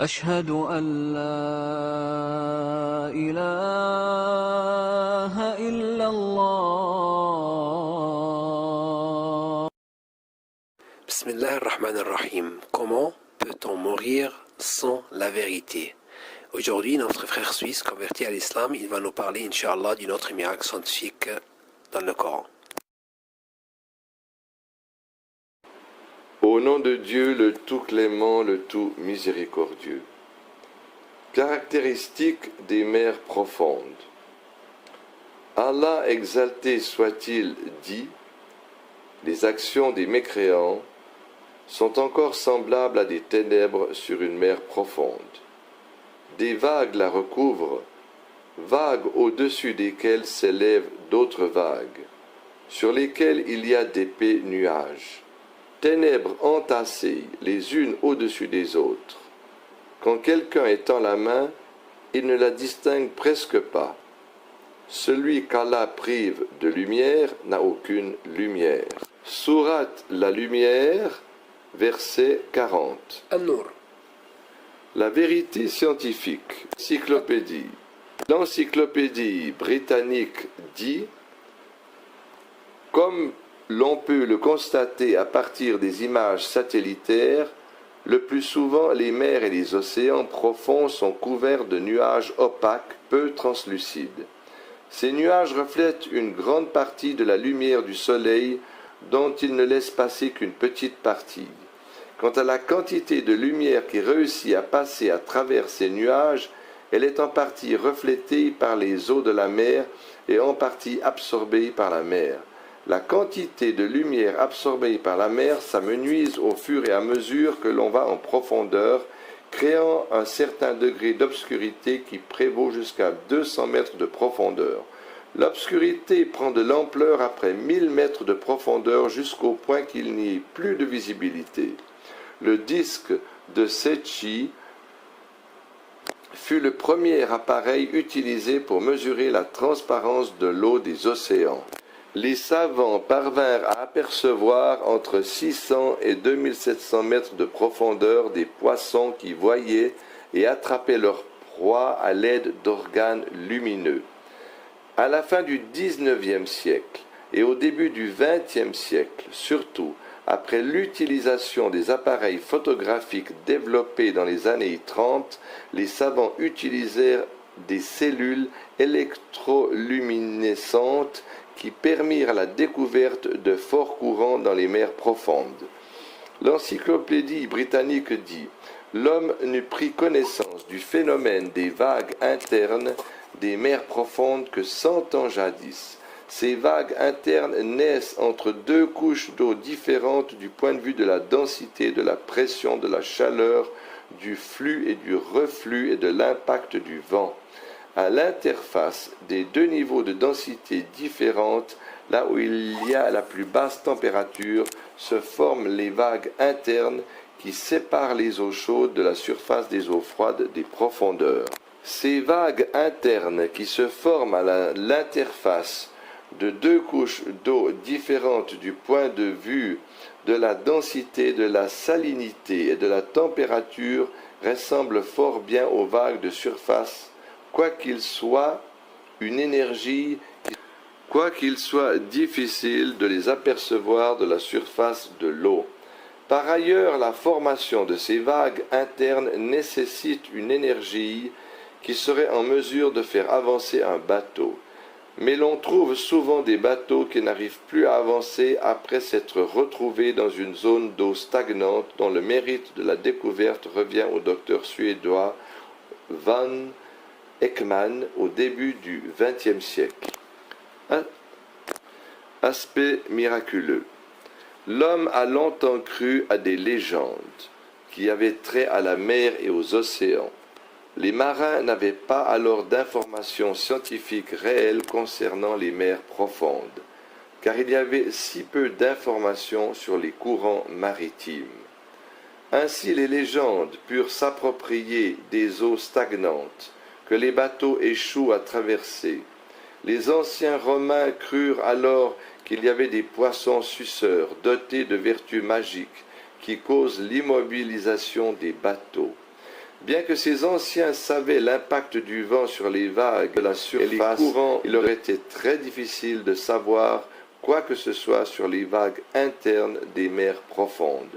أشهد أن لا إله إلا الله. Bismillah ar-Rahman ar-Rahim. Comment peut-on mourir sans la vérité? Aujourd'hui, notre frère suisse converti à l'islam, il va nous parler, Inch'Allah, d'une autre miracle scientifique dans le Coran. Au nom de Dieu, le tout clément, le tout miséricordieux. Caractéristique des mers profondes. Allah exalté soit-il dit, les actions des mécréants sont encore semblables à des ténèbres sur une mer profonde. Des vagues la recouvrent, vagues au-dessus desquelles s'élèvent d'autres vagues, sur lesquelles il y a d'épais nuages. Ténèbres entassées les unes au-dessus des autres. Quand quelqu'un étend la main, il ne la distingue presque pas. Celui qu'Allah prive de lumière n'a aucune lumière. Sourate la lumière, verset 40. An-Nur. La vérité scientifique. Encyclopédie. L'encyclopédie britannique dit, comme l'on peut le constater à partir des images satellitaires, le plus souvent les mers et les océans profonds sont couverts de nuages opaques peu translucides. Ces nuages reflètent une grande partie de la lumière du soleil dont ils ne laissent passer qu'une petite partie. Quant à la quantité de lumière qui réussit à passer à travers ces nuages, elle est en partie reflétée par les eaux de la mer et en partie absorbée par la mer. La quantité de lumière absorbée par la mer s'amenuise au fur et à mesure que l'on va en profondeur, créant un certain degré d'obscurité qui prévaut jusqu'à 200 mètres de profondeur. L'obscurité prend de l'ampleur après 1000 mètres de profondeur jusqu'au point qu'il n'y ait plus de visibilité. Le disque de Secchi fut le premier appareil utilisé pour mesurer la transparence de l'eau des océans. Les savants parvinrent à apercevoir entre 600 et 2700 mètres de profondeur des poissons qui voyaient et attrapaient leur proie à l'aide d'organes lumineux. À la fin du XIXe siècle et au début du XXe siècle, surtout après l'utilisation des appareils photographiques développés dans les années 30, les savants utilisèrent des cellules électroluminescentes qui permirent la découverte de forts courants dans les mers profondes. L'encyclopédie britannique dit « L'homme n'eut pris connaissance du phénomène des vagues internes des mers profondes que 100 ans jadis. Ces vagues internes naissent entre deux couches d'eau différentes du point de vue de la densité, de la pression, de la chaleur, du flux et du reflux et de l'impact du vent. À l'interface des deux niveaux de densité différentes, là où il y a la plus basse température, se forment les vagues internes qui séparent les eaux chaudes de la surface des eaux froides des profondeurs. Ces vagues internes qui se forment à l'interface de deux couches d'eau différentes du point de vue de la densité, de la salinité et de la température ressemblent fort bien aux vagues de surface, quoiqu'il soit difficile de les apercevoir de la surface de l'eau. Par ailleurs, la formation de ces vagues internes nécessite une énergie qui serait en mesure de faire avancer un bateau. Mais l'on trouve souvent des bateaux qui n'arrivent plus à avancer après s'être retrouvés dans une zone d'eau stagnante dont le mérite de la découverte revient au docteur suédois Van Ekman au début du XXe siècle. Aspect miraculeux. L'homme a longtemps cru à des légendes qui avaient trait à la mer et aux océans. Les marins n'avaient pas alors d'informations scientifiques réelles concernant les mers profondes, car il y avait si peu d'informations sur les courants maritimes. Ainsi les légendes purent s'approprier des eaux stagnantes que les bateaux échouent à traverser. Les anciens Romains crurent alors qu'il y avait des poissons suceurs dotés de vertus magiques qui causent l'immobilisation des bateaux. Bien que ces anciens savaient l'impact du vent sur les vagues de la surface et les courants, il leur était très difficile de savoir quoi que ce soit sur les vagues internes des mers profondes.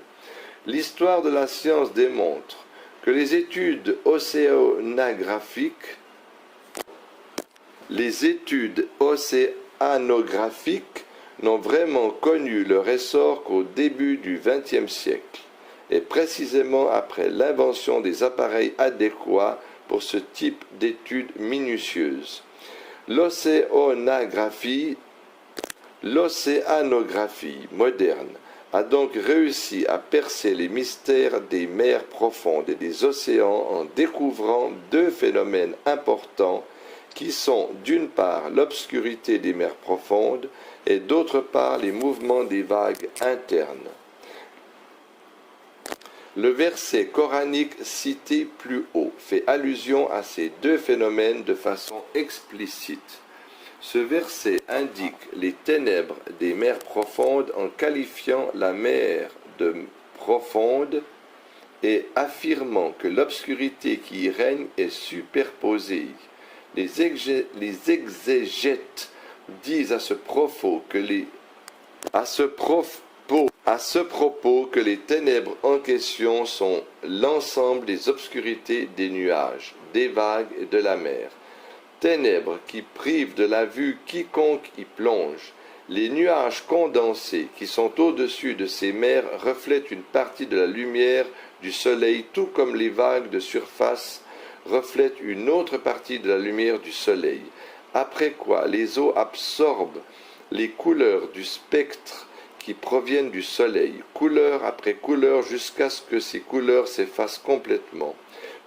L'histoire de la science démontre que les études océanographiques n'ont vraiment connu leur essor qu'au début du XXe siècle, et précisément après l'invention des appareils adéquats pour ce type d'études minutieuses. L'océanographie moderne a donc réussi à percer les mystères des mers profondes et des océans en découvrant deux phénomènes importants qui sont d'une part l'obscurité des mers profondes et d'autre part les mouvements des vagues internes. Le verset coranique cité plus haut fait allusion à ces deux phénomènes de façon explicite. Ce verset indique les ténèbres des mers profondes en qualifiant la mer de profonde et affirmant que l'obscurité qui y règne est superposée. Les exégètes disent à ce propos que les ténèbres en question sont l'ensemble des obscurités des nuages, des vagues et de la mer. Ténèbres qui privent de la vue quiconque y plonge. Les nuages condensés qui sont au-dessus de ces mers reflètent une partie de la lumière du soleil, tout comme les vagues de surface reflètent une autre partie de la lumière du soleil. Après quoi, les eaux absorbent les couleurs du spectre qui proviennent du soleil, couleur après couleur, jusqu'à ce que ces couleurs s'effacent complètement.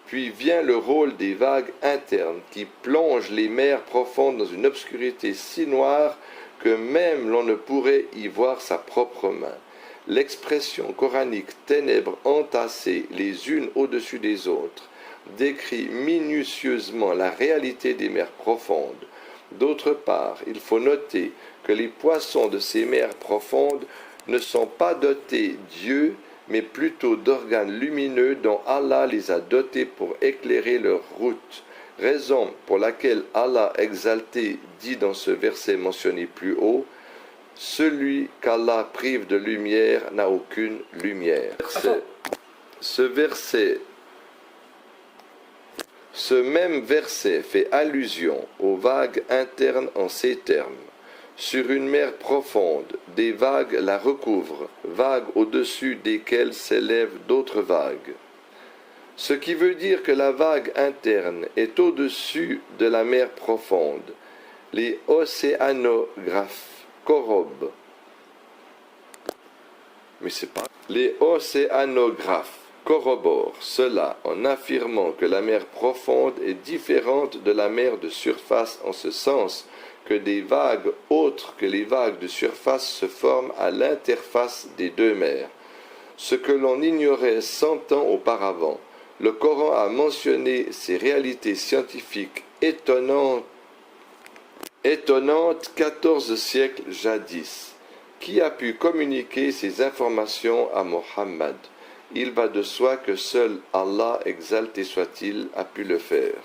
Puis vient le rôle des vagues internes qui plongent les mers profondes dans une obscurité si noire que même l'on ne pourrait y voir sa propre main. L'expression coranique « ténèbres entassées les unes au-dessus des autres » décrit minutieusement la réalité des mers profondes. D'autre part, il faut noter que les poissons de ces mers profondes ne sont pas dotés d'yeux, mais plutôt d'organes lumineux dont Allah les a dotés pour éclairer leur route, raison pour laquelle Allah exalté dit dans ce verset mentionné plus haut, « Celui qu'Allah prive de lumière n'a aucune lumière ». Ce même verset fait allusion aux vagues internes en ces termes. Sur une mer profonde, des vagues la recouvrent, vagues au-dessus desquelles s'élèvent d'autres vagues. Ce qui veut dire que la vague interne est au-dessus de la mer profonde. Les océanographes corroborent. Les océanographes corroborent cela en affirmant que la mer profonde est différente de la mer de surface en ce sens que des vagues autres que les vagues de surface se forment à l'interface des deux mers, ce que l'on ignorait 100 ans auparavant. Le Coran a mentionné ces réalités scientifiques étonnantes 14 siècles jadis. Qui a pu communiquer ces informations à Mohammed? Il va de soi que seul Allah, exalté soit-il, a pu le faire.